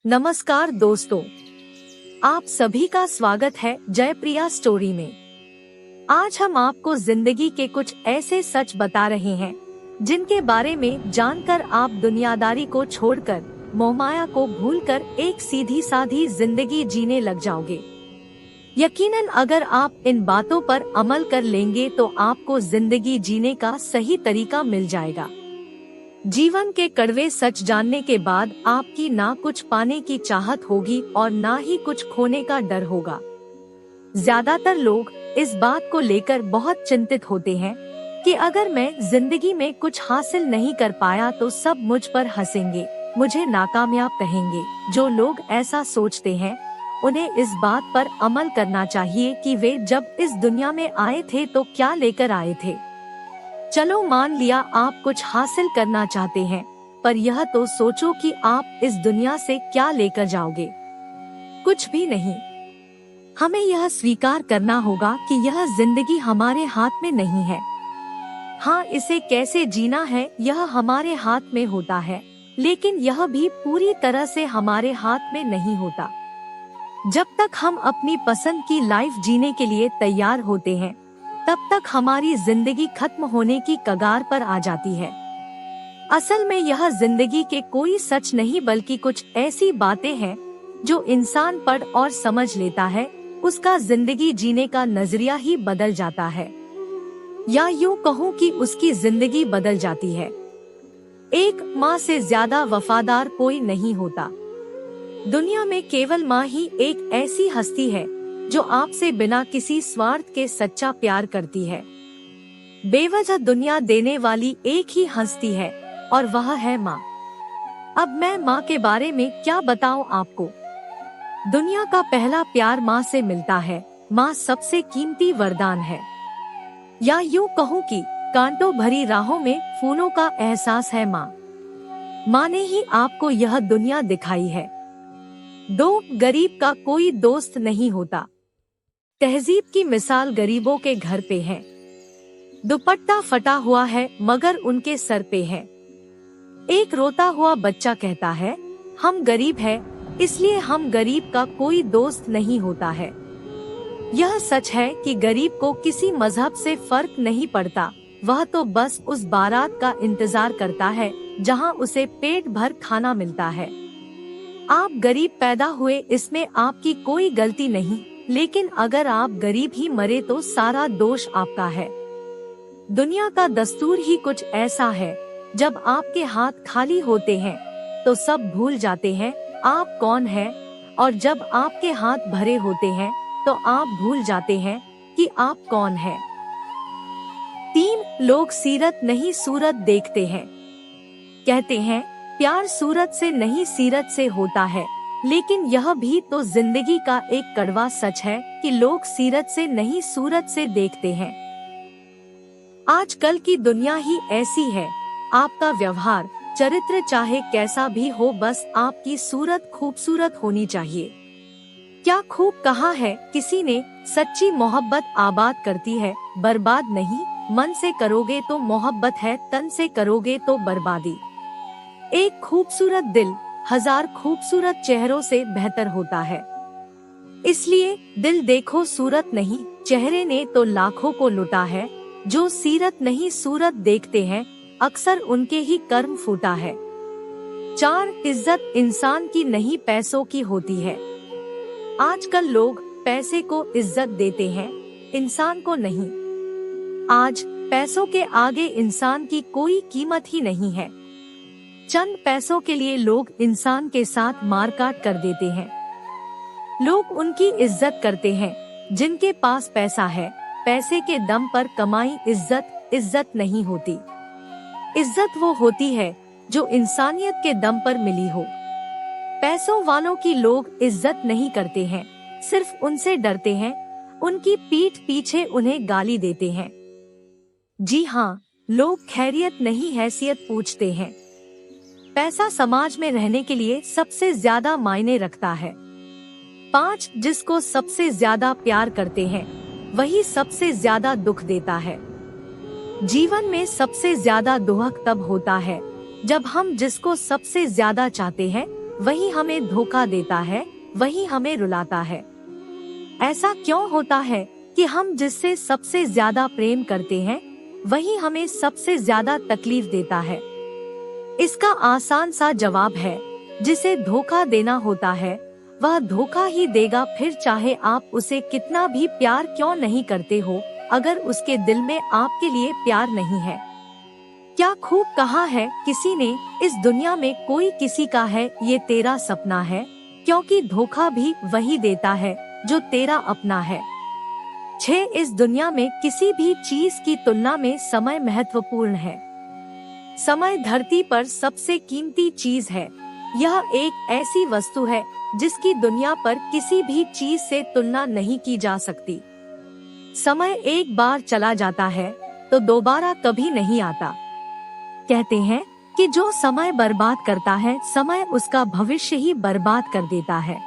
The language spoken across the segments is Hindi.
नमस्कार दोस्तों, आप सभी का स्वागत है जयप्रिया स्टोरी में। आज हम आपको जिंदगी के कुछ ऐसे सच बता रहे हैं जिनके बारे में जानकर आप दुनियादारी को छोड़कर, मोहमाया को भूलकर एक सीधी साधी जिंदगी जीने लग जाओगे। यकीनन अगर आप इन बातों पर अमल कर लेंगे तो आपको जिंदगी जीने का सही तरीका मिल जाएगा। जीवन के कड़वे सच जानने के बाद आपकी ना कुछ पाने की चाहत होगी और ना ही कुछ खोने का डर होगा। ज्यादातर लोग इस बात को लेकर बहुत चिंतित होते हैं कि अगर मैं जिंदगी में कुछ हासिल नहीं कर पाया तो सब मुझ पर हंसेंगे, मुझे नाकामयाब कहेंगे। जो लोग ऐसा सोचते हैं उन्हें इस बात पर अमल करना चाहिए कि वे जब इस दुनिया में आए थे तो क्या लेकर आए थे। चलो मान लिया आप कुछ हासिल करना चाहते हैं, पर यह तो सोचो कि आप इस दुनिया से क्या लेकर जाओगे। कुछ भी नहीं। हमें यह स्वीकार करना होगा कि यह जिंदगी हमारे हाथ में नहीं है। हाँ, इसे कैसे जीना है यह हमारे हाथ में होता है, लेकिन यह भी पूरी तरह से हमारे हाथ में नहीं होता। जब तक हम अपनी पसंद की लाइफ जीने के लिए तैयार होते हैं तब तक हमारी जिंदगी खत्म होने की कगार पर आ जाती है। असल में यह जिंदगी के कोई सच नहीं बल्कि कुछ ऐसी बातें हैं जो इंसान पढ़ और समझ लेता है, उसका जिंदगी जीने का नजरिया ही बदल जाता है, या यूं कहूं कि उसकी जिंदगी बदल जाती है। एक माँ से ज्यादा वफादार कोई नहीं होता। दुनिया में केवल माँ ही एक ऐसी हस्ती है जो आपसे बिना किसी स्वार्थ के सच्चा प्यार करती है। बेवजह दुनिया देने वाली एक ही हस्ती है और वह है माँ। अब मैं माँ के बारे में क्या बताऊं आपको। दुनिया का पहला प्यार माँ से मिलता है। माँ सबसे कीमती वरदान है, या यूं कहूं कि कांटों भरी राहों में फूलों का एहसास है माँ। माँ ने ही आपको यह दुनिया दिखाई है। दो गरीब का कोई दोस्त नहीं होता। तहजीब की मिसाल गरीबों के घर पे है। दुपट्टा फटा हुआ है मगर उनके सर पे है। एक रोता हुआ बच्चा कहता है, हम गरीब हैं, इसलिए हम गरीब का कोई दोस्त नहीं होता है। यह सच है कि गरीब को किसी मजहब से फर्क नहीं पड़ता, वह तो बस उस बारात का इंतजार करता है जहां उसे पेट भर खाना मिलता है। आप गरीब पैदा हुए, इसमें आपकी कोई गलती नहीं, लेकिन अगर आप गरीब ही मरे तो सारा दोष आपका है। दुनिया का दस्तूर ही कुछ ऐसा है, जब आपके हाथ खाली होते हैं तो सब भूल जाते हैं आप कौन हैं, और जब आपके हाथ भरे होते हैं तो आप भूल जाते हैं कि आप कौन हैं। 3 लोग सीरत नहीं सूरत देखते हैं। कहते हैं प्यार सूरत से नहीं सीरत से होता है, लेकिन यह भी तो जिंदगी का एक कड़वा सच है कि लोग सीरत से नहीं सूरत से देखते हैं। आजकल की दुनिया ही ऐसी है। आपका व्यवहार, चरित्र चाहे कैसा भी हो, बस आपकी सूरत खूबसूरत होनी चाहिए। क्या खूब कहा है किसी ने, सच्ची मोहब्बत आबाद करती है, बर्बाद नहीं। मन से करोगे तो मोहब्बत है, तन से करोगे तो बर्बादी। एक खूबसूरत दिल 1000 खूबसूरत चेहरों से बेहतर होता है। इसलिए दिल देखो सूरत नहीं, चेहरे ने तो लाखों को लुटा है। जो सीरत नहीं सूरत देखते हैं, अक्सर उनके ही कर्म फूटा है। 4 इज्जत इंसान की नहीं पैसों की होती है। आजकल लोग पैसे को इज्जत देते हैं, इंसान को नहीं। आज पैसों के आगे इंसान की कोई कीमत ही नहीं है। चंद पैसों के लिए लोग इंसान के साथ मारकाट कर देते हैं। लोग उनकी इज्जत करते हैं जिनके पास पैसा है। पैसे के दम पर कमाई इज्जत नहीं होती। इज्जत वो होती है जो इंसानियत के दम पर मिली हो। पैसों वालों की लोग इज्जत नहीं करते हैं, सिर्फ उनसे डरते हैं, उनकी पीठ पीछे उन्हें गाली देते हैं। जी हाँ, लोग खैरियत नहीं हैसियत पूछते हैं। पैसा समाज में रहने के लिए सबसे ज्यादा मायने रखता है। 5 जिसको सबसे ज्यादा प्यार करते हैं वही सबसे ज्यादा दुख देता है। जीवन में सबसे ज्यादा दुख तब होता है जब हम जिसको सबसे ज्यादा चाहते हैं वही हमें धोखा देता है, वही हमें रुलाता है। ऐसा क्यों होता है कि हम जिससे सबसे ज्यादा प्रेम करते हैं वही हमें सबसे ज्यादा तकलीफ देता है? इसका आसान सा जवाब है, जिसे धोखा देना होता है वह धोखा ही देगा, फिर चाहे आप उसे कितना भी प्यार क्यों नहीं करते हो, अगर उसके दिल में आपके लिए प्यार नहीं है। क्या खूब कहा है किसी ने, इस दुनिया में कोई किसी का है ये तेरा सपना है, क्योंकि धोखा भी वही देता है जो तेरा अपना है। 6 इस दुनिया में किसी भी चीज की तुलना में समय महत्वपूर्ण है। समय धरती पर सबसे कीमती चीज है। यह एक ऐसी वस्तु है जिसकी दुनिया पर किसी भी चीज से तुलना नहीं की जा सकती। समय एक बार चला जाता है तो दोबारा कभी नहीं आता। कहते हैं कि जो समय बर्बाद करता है समय उसका भविष्य ही बर्बाद कर देता है।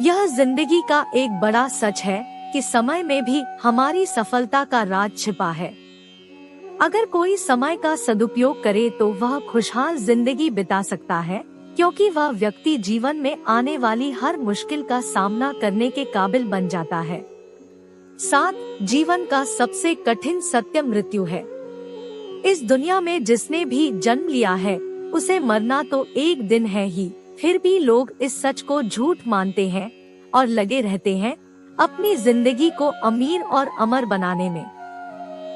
यह जिंदगी का एक बड़ा सच है कि समय में भी हमारी सफलता का राज छिपा है। अगर कोई समय का सदुपयोग करे तो वह खुशहाल जिंदगी बिता सकता है, क्योंकि वह व्यक्ति जीवन में आने वाली हर मुश्किल का सामना करने के काबिल बन जाता है। 7 जीवन का सबसे कठिन सत्य मृत्यु है। इस दुनिया में जिसने भी जन्म लिया है उसे मरना तो एक दिन है ही, फिर भी लोग इस सच को झूठ मानते हैं और लगे रहते हैं अपनी जिंदगी को अमीर और अमर बनाने में,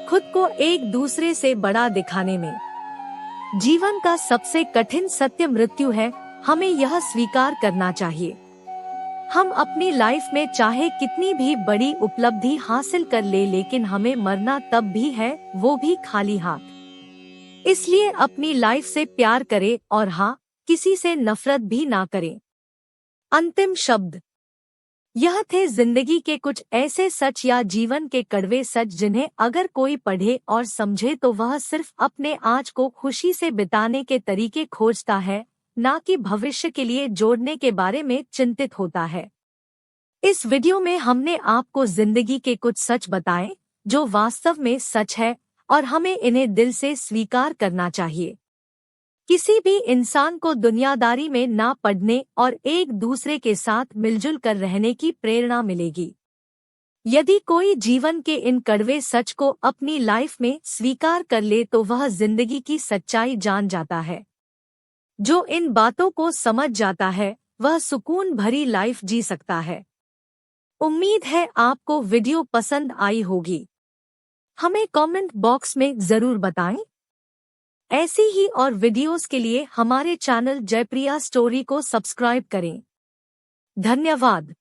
खुद को एक दूसरे से बड़ा दिखाने में। जीवन का सबसे कठिन सत्य मृत्यु है, हमें यह स्वीकार करना चाहिए। हम अपनी लाइफ में चाहे कितनी भी बड़ी उपलब्धि हासिल कर ले, लेकिन हमें मरना तब भी है, वो भी खाली हाथ। इसलिए अपनी लाइफ से प्यार करें और हाँ, किसी से नफरत भी ना करें। अंतिम शब्द। यह थे जिंदगी के कुछ ऐसे सच या जीवन के कड़वे सच जिन्हें अगर कोई पढ़े और समझे तो वह सिर्फ अपने आज को खुशी से बिताने के तरीके खोजता है, ना कि भविष्य के लिए जोड़ने के बारे में चिंतित होता है। इस वीडियो में हमने आपको जिंदगी के कुछ सच बताए जो वास्तव में सच है और हमें इन्हें दिल से स्वीकार करना चाहिए। किसी भी इंसान को दुनियादारी में ना पड़ने और एक दूसरे के साथ मिलजुल कर रहने की प्रेरणा मिलेगी। यदि कोई जीवन के इन कड़वे सच को अपनी लाइफ में स्वीकार कर ले तो वह जिंदगी की सच्चाई जान जाता है। जो इन बातों को समझ जाता है वह सुकून भरी लाइफ जी सकता है। उम्मीद है आपको वीडियो पसंद आई होगी। हमें कमेंट बॉक्स में जरूर बताएं। ऐसी ही और वीडियोस के लिए हमारे चैनल जयप्रिया स्टोरी को सब्सक्राइब करें। धन्यवाद।